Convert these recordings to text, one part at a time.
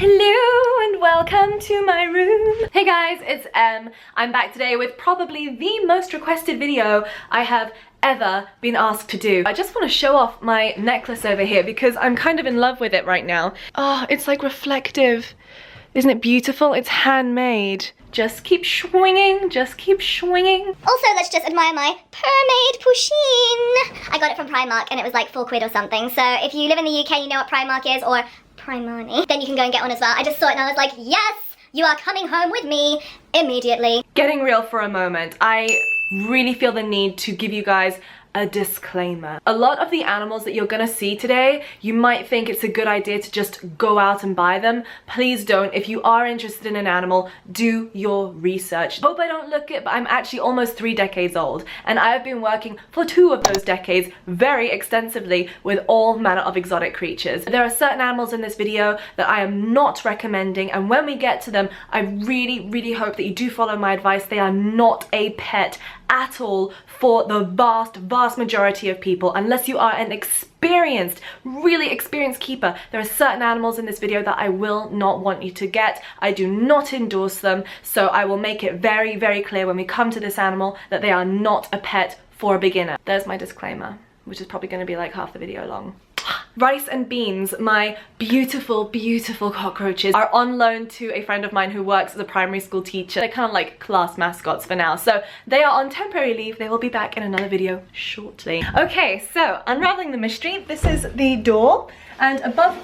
Hello and welcome to my room. Hey guys, it's Em. I'm back today with probably the most requested video I have ever been asked to do. I just want to show off my necklace over here because I'm kind of in love with it right now. Oh, it's like reflective. Isn't it beautiful? It's handmade. Just keep swinging, just keep swinging. Also, let's just admire my Mermaid Pusheen. I got it from Primark and it was like £4 or something. So if you live in the UK, you know what Primark is, or Primani, then you can go and get one as well. I just saw it and I was like, yes, you are coming home with me immediately. Getting real for a moment, I really feel the need to give you guys a disclaimer. A lot of the animals that you're gonna see today, you might think it's a good idea to just go out and buy them. Please don't. If you are interested in an animal, do your research. Hope I don't look it, but I'm actually almost 3 decades old, and I have been working for 2 of those decades very extensively with all manner of exotic creatures. There are certain animals in this video that I am not recommending, and when we get to them, I really hope that you do follow my advice. They are not a pet at all for the vast majority of people, unless you are an experienced, really experienced keeper. There are certain animals in this video that I will not want you to get. I do not endorse them, so I will make it very clear when we come to this animal that they are not a pet for a beginner. There's my disclaimer, which is probably going to be like half the video long. Rice and Beans, my beautiful cockroaches, are on loan to a friend of mine who works as a primary school teacher. They're kind of like class mascots for now, so they are on temporary leave. They will be back in another video shortly. Okay, so unraveling the mystery. This is the door, and above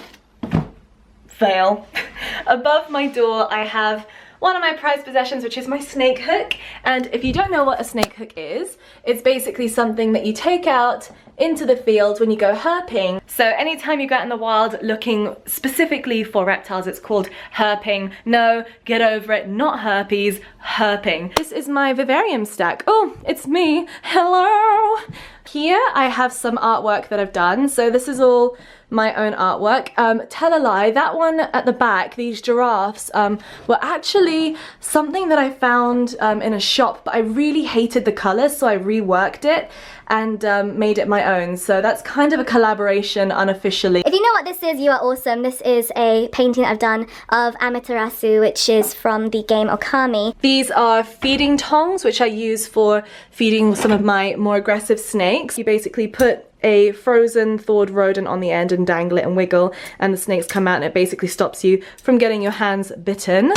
above my door I have one of my prized possessions, which is my snake hook. And if you don't know what a snake hook is, it's basically something that you take out into the field when you go herping. So anytime you go out in the wild looking specifically for reptiles, it's called herping. No, get over it, not herpes, herping. This is my vivarium stack. Oh, it's me. Hello. Here I have some artwork that I've done. So this is all my own artwork. Tell a lie, that one at the back, these giraffes, were actually something that I found in a shop, but I really hated the colours, so I reworked it and made it my own. So that's kind of a collaboration unofficially. If you know what this is, you are awesome. This is a painting I've done of Amaterasu, which is from the game Okami. These are feeding tongs, which I use for feeding some of my more aggressive snakes. You basically put a frozen thawed rodent on the end and dangle it and wiggle, and the snakes come out, and it basically stops you from getting your hands bitten.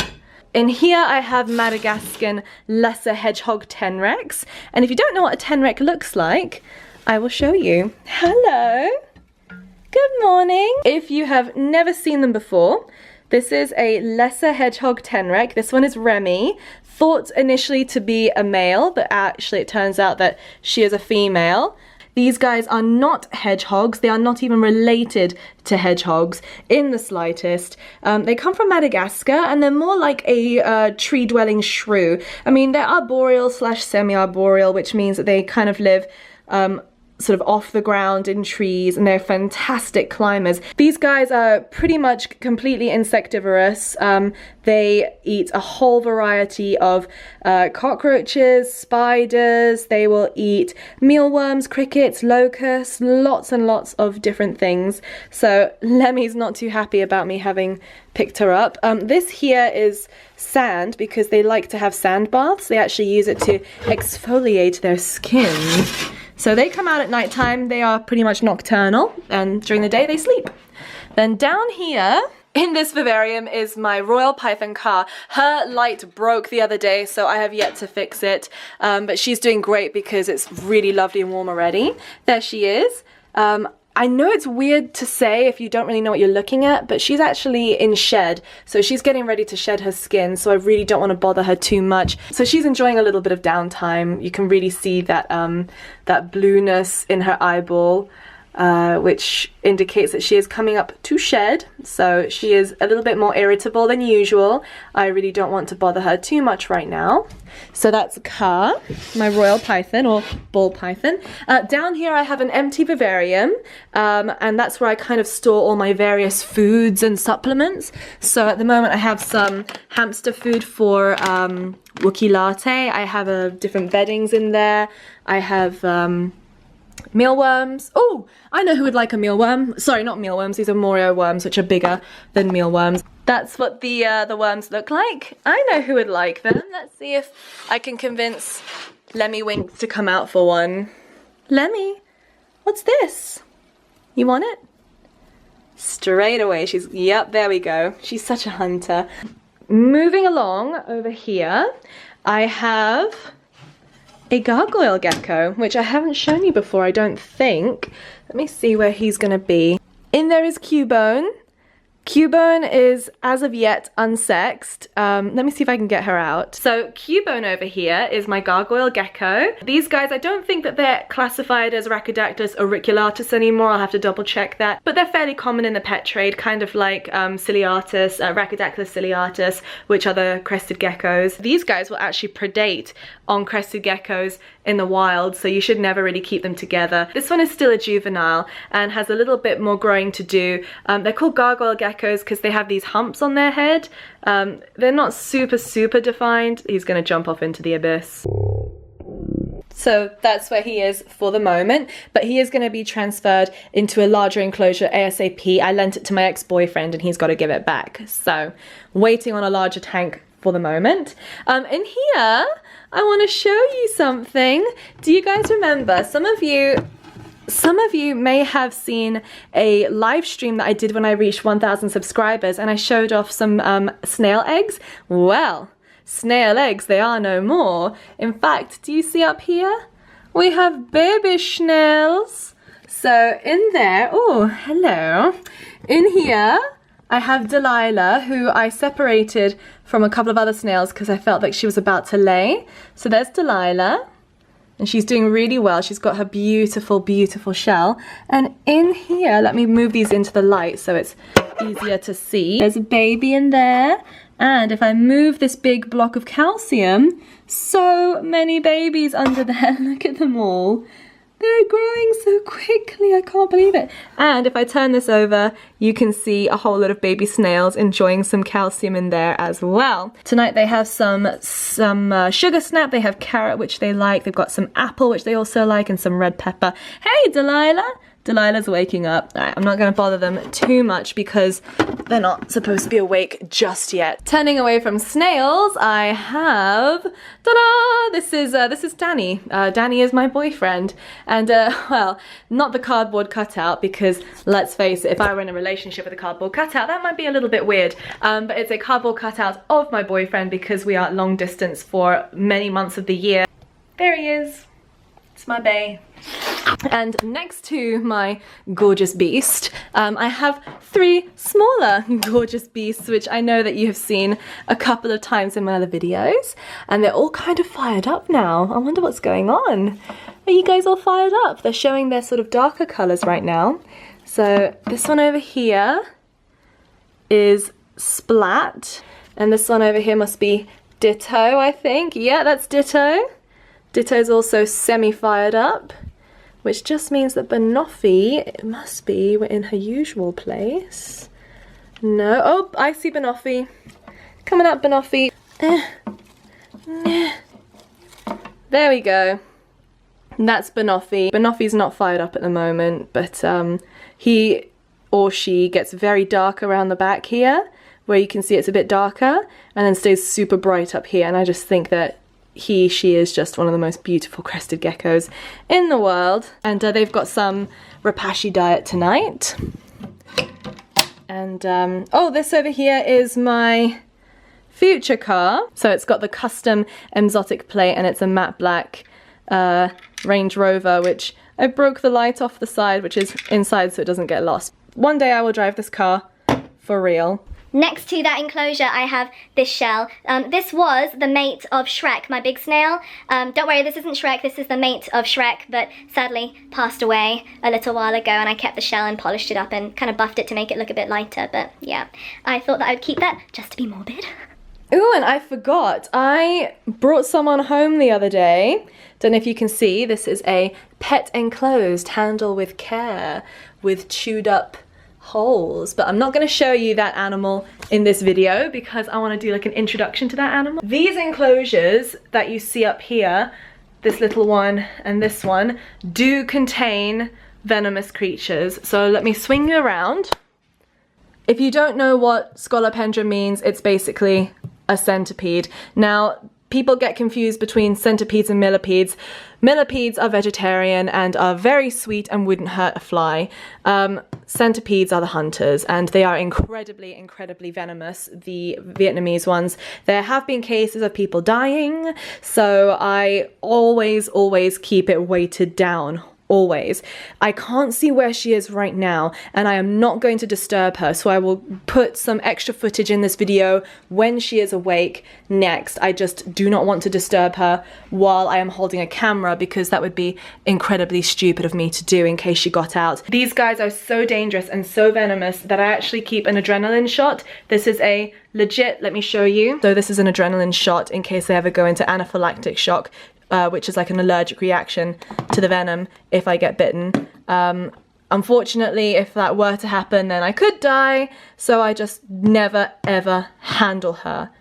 In here I have Madagascan lesser hedgehog Tenrecs, and if you don't know what a Tenrec looks like, I will show you. Hello, good morning. If you have never seen them before, this is a lesser hedgehog Tenrec. This one is Remy. Thought initially to be a male, but actually it turns out that she is a female. These guys are not hedgehogs. They are not even related to hedgehogs in the slightest. They come from Madagascar, and they're more like a tree-dwelling shrew. I mean, they're arboreal / semi-arboreal, which means that they kind of live sort of off the ground in trees, and they're fantastic climbers. These guys are pretty much completely insectivorous. They eat a whole variety of cockroaches, spiders. They will eat mealworms, crickets, locusts, lots and lots of different things. So Lemmy's not too happy about me having picked her up. This here is sand, because they like to have sand baths. They actually use it to exfoliate their skin. So they come out at night time. They are pretty much nocturnal, and during the day they sleep. Then down here in this vivarium is my royal python car. Her light broke the other day, so I have yet to fix it, but she's doing great because it's really lovely and warm already. There she is. I know it's weird to say if you don't really know what you're looking at, but she's actually in shed. So she's getting ready to shed her skin, so I really don't want to bother her too much. So she's enjoying a little bit of downtime. You can really see that, that blueness in her eyeball, which indicates that she is coming up to shed. So she is a little bit more irritable than usual. I really don't want to bother her too much right now. So that's Car, my royal python, or ball python. Down here I have an empty vivarium, and that's where I kind of store all my various foods and supplements. So at the moment I have some hamster food for Wookie Latte. I have different beddings in there. I have mealworms. Oh, I know who would like a mealworm. Sorry, not mealworms. These are Morio worms, which are bigger than mealworms. That's what the worms look like. I know who would like them. Let's see if I can convince Lemmy Wink to come out for one. Lemmy, what's this? You want it? Straight away, yep, there we go. She's such a hunter. Moving along over here, I have a Gargoyle Gecko, which I haven't shown you before, I don't think. Let me see where he's gonna be. In there is Cubone. Cubone is, as of yet, unsexed. Let me see if I can get her out. So Cubone over here is my Gargoyle Gecko. These guys, I don't think that they're classified as Rhacodactylus auriculatus anymore. I'll have to double check that. But they're fairly common in the pet trade, kind of like Ciliatus, Rhacodactylus ciliatus, which are the crested geckos. These guys will actually predate on crested geckos in the wild, so you should never really keep them together. This one is still a juvenile and has a little bit more growing to do. They're called Gargoyle Geckos because they have these humps on their head. They're not super defined. He's gonna jump off into the abyss. So that's where he is for the moment, but he is going to be transferred into a larger enclosure ASAP. I lent it to my ex-boyfriend and he's got to give it back. So waiting on a larger tank for the moment. In here, I want to show you something. Do you guys remember? Some of you may have seen a live stream that I did when I reached 1,000 subscribers and I showed off some snail eggs. Well, snail eggs, they are no more. In fact, do you see up here? We have baby snails. So in there, oh, hello. In here, I have Delilah, who I separated from a couple of other snails because I felt like she was about to lay. So there's Delilah. And she's doing really well. She's got her beautiful, beautiful shell. And in here, let me move these into the light so it's easier to see. There's a baby in there. And if I move this big block of calcium, so many babies under there. Look at them all. They're growing so quickly, I can't believe it. And if I turn this over, you can see a whole lot of baby snails enjoying some calcium in there as well. Tonight they have some sugar snap, they have carrot, which they like, they've got some apple, which they also like, and some red pepper. Hey, Delilah! Delilah's waking up. All right, I'm not going to bother them too much because they're not supposed to be awake just yet. Turning away from snails, I have, ta-da! This is Danny. Danny is my boyfriend, and well, not the cardboard cutout because let's face it, if I were in a relationship with a cardboard cutout, that might be a little bit weird. But it's a cardboard cutout of my boyfriend because we are long distance for many months of the year. There he is. It's my bae. And next to my gorgeous beast, I have 3 smaller gorgeous beasts, which I know that you have seen a couple of times in my other videos. And they're all kind of fired up now. I wonder what's going on. Are you guys all fired up? They're showing their sort of darker colors right now. So this one over here is Splat. And this one over here must be Ditto, I think. Yeah, that's Ditto. Ditto's also semi-fired up, which just means that Banoffee must be in her usual place. No, oh, I see Banoffee. Coming up, Banoffee. There we go. That's Banoffee. Banoffee's not fired up at the moment, but he or she gets very dark around the back here, where you can see it's a bit darker, and then stays super bright up here, and I just think that she is just one of the most beautiful crested geckos in the world. And they've got some rapashi diet tonight. And oh, this over here is my future car. So it's got the custom Emzotic plate and it's a matte black Range Rover, which I broke the light off the side, which is inside so it doesn't get lost. One day I will drive this car for real. Next to that enclosure, I have this shell. This was the mate of Shrek, my big snail. Don't worry, this isn't Shrek, this is the mate of Shrek, but sadly passed away a little while ago, and I kept the shell and polished it up and kind of buffed it to make it look a bit lighter, but yeah. I thought that I would keep that just to be morbid. Ooh, and I forgot, I brought someone home the other day. Don't know if you can see, this is a pet enclosed, handle with care, with chewed up holes, but I'm not going to show you that animal in this video because I want to do like an introduction to that animal. These enclosures that you see up here, this little one and this one, do contain venomous creatures. So let me swing you around. If you don't know what Scolopendra means, it's basically a centipede. Now, people get confused between centipedes and millipedes. Millipedes are vegetarian and are very sweet and wouldn't hurt a fly. Centipedes are the hunters, and they are incredibly, incredibly venomous, the Vietnamese ones. There have been cases of people dying, so I always keep it weighted down. Always. I can't see where she is right now, and I am not going to disturb her, so I will put some extra footage in this video when she is awake next. I just do not want to disturb her while I am holding a camera, because that would be incredibly stupid of me to do in case she got out. These guys are so dangerous and so venomous that I actually keep an adrenaline shot. This is a legit, let me show you. So this is an adrenaline shot in case they ever go into anaphylactic shock, which is like an allergic reaction to the venom if I get bitten. Unfortunately, if that were to happen, then I could die, so I just never ever handle her.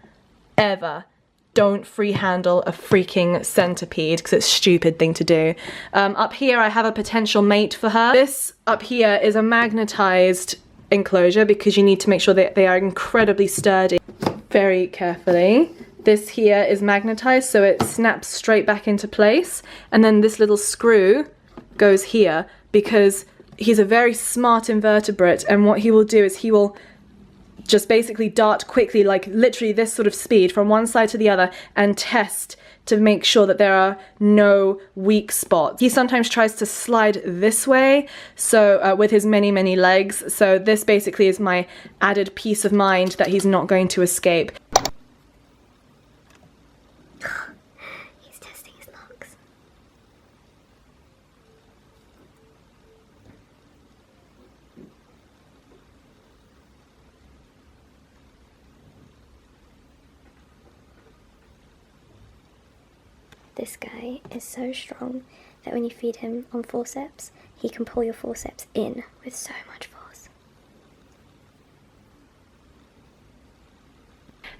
Ever. Don't free handle a freaking centipede, because it's a stupid thing to do. Up here I have a potential mate for her. This up here is a magnetized enclosure, because you need to make sure that they are incredibly sturdy. Very carefully. This here is magnetized, so it snaps straight back into place, and then this little screw goes here, because he's a very smart invertebrate, and what he will do is he will just basically dart quickly, like literally this sort of speed, from one side to the other, and test to make sure that there are no weak spots. He sometimes tries to slide this way, so with his many legs, so this basically is my added peace of mind that he's not going to escape. He's testing his locks. This guy is so strong that when you feed him on forceps, he can pull your forceps in with so much force.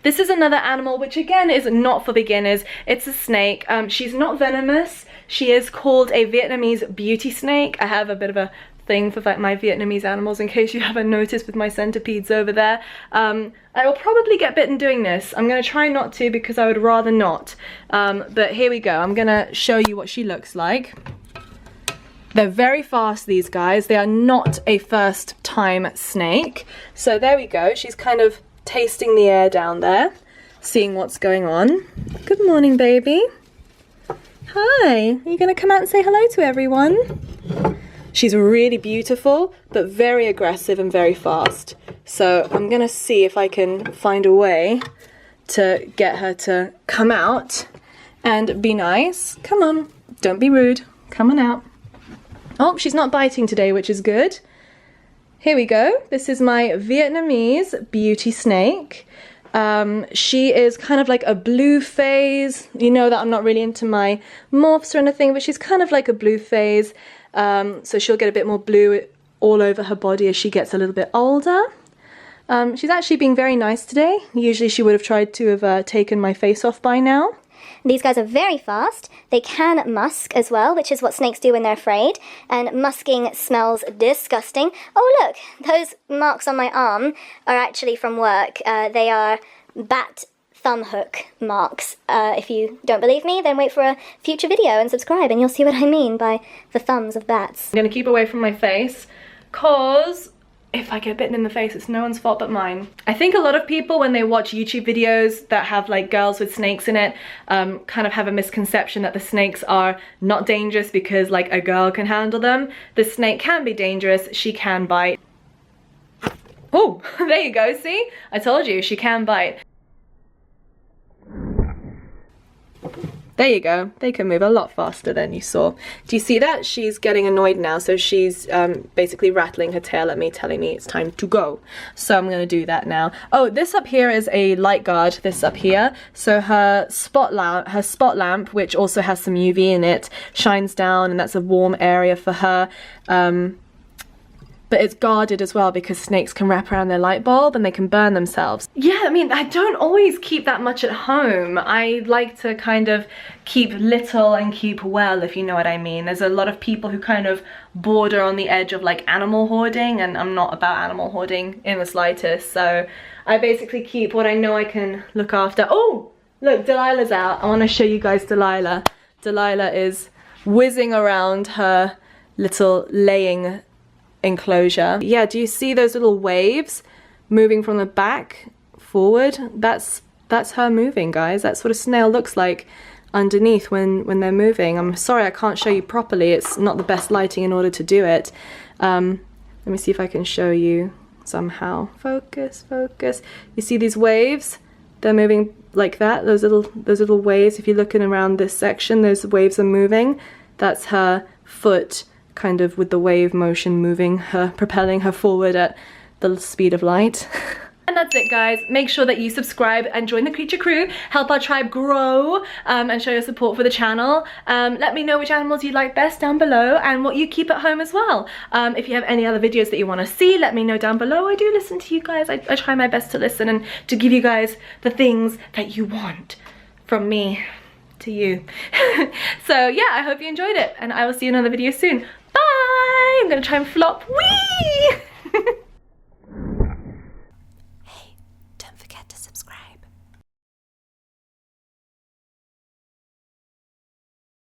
This is another animal which again is not for beginners. It's a snake. She's not venomous. She is called a Vietnamese beauty snake. I have a bit of a thing for my Vietnamese animals, in case you haven't noticed with my centipedes over there. I will probably get bitten doing this. I'm going to try not to, because I would rather not. But here we go. I'm going to show you what she looks like. They're very fast, these guys. They are not a first time snake. So there we go. She's kind of tasting the air down there, seeing what's going on. Good morning, baby. Hi. Are you going to come out and say hello to everyone? She's really beautiful, but very aggressive and very fast. So I'm gonna see if I can find a way to get her to come out and be nice. Come on, don't be rude. Come on out. Oh, she's not biting today, which is good. Here we go. This is my Vietnamese beauty snake. She is kind of like a blue phase. You know that I'm not really into my morphs or anything, but she's kind of like a blue phase. So she'll get a bit more blue all over her body as she gets a little bit older. She's actually being very nice today. Usually she would have tried to have taken my face off by now. These guys are very fast. They can musk as well, which is what snakes do when they're afraid. And musking smells disgusting. Oh look, those marks on my arm are actually from work. They are bat thumb hook marks. If you don't believe me, then wait for a future video and subscribe and you'll see what I mean by the thumbs of bats. I'm gonna keep away from my face, cause if I get bitten in the face, it's no one's fault but mine. I think a lot of people, when they watch YouTube videos that have like girls with snakes in it, kind of have a misconception that the snakes are not dangerous because like a girl can handle them. The snake can be dangerous, she can bite. Oh, there you go, see? I told you, she can bite. There you go, they can move a lot faster than you saw. Do you see that? She's getting annoyed now, so she's basically rattling her tail at me, telling me it's time to go. So I'm gonna do that now. Oh, this up here is a light guard, this up here. So her spot lamp, which also has some UV in it, shines down, and that's a warm area for her. but it's guarded as well because snakes can wrap around their light bulb and they can burn themselves. Yeah, I mean, I don't always keep that much at home. I like to kind of keep little and keep well, if you know what I mean. There's a lot of people who kind of border on the edge of like animal hoarding, and I'm not about animal hoarding in the slightest. So I basically keep what I know I can look after. Oh, look, Delilah's out. I want to show you guys Delilah. Delilah is whizzing around her little laying enclosure. Yeah, do you see those little waves moving from the back forward? That's her moving, guys. That's what a snail looks like underneath when they're moving. I'm sorry I can't show you properly. It's not the best lighting in order to do it. Let me see if I can show you somehow. Focus, focus. You see these waves? They're moving like that. Those little waves. If you're looking around this section, those waves are moving. That's her foot kind of with the wave motion moving her, propelling her forward at the speed of light. And that's it, guys. Make sure that you subscribe and join the creature crew, help our tribe grow, and show your support for the channel. Let me know which animals you like best down below and what you keep at home as well. If you have any other videos that you want to see, let me know down below. I do listen to you guys. I try my best to listen and to give you guys the things that you want from me to you. So yeah, I hope you enjoyed it, and I will see you in another video soon. Bye! I'm gonna try and flop. Whee!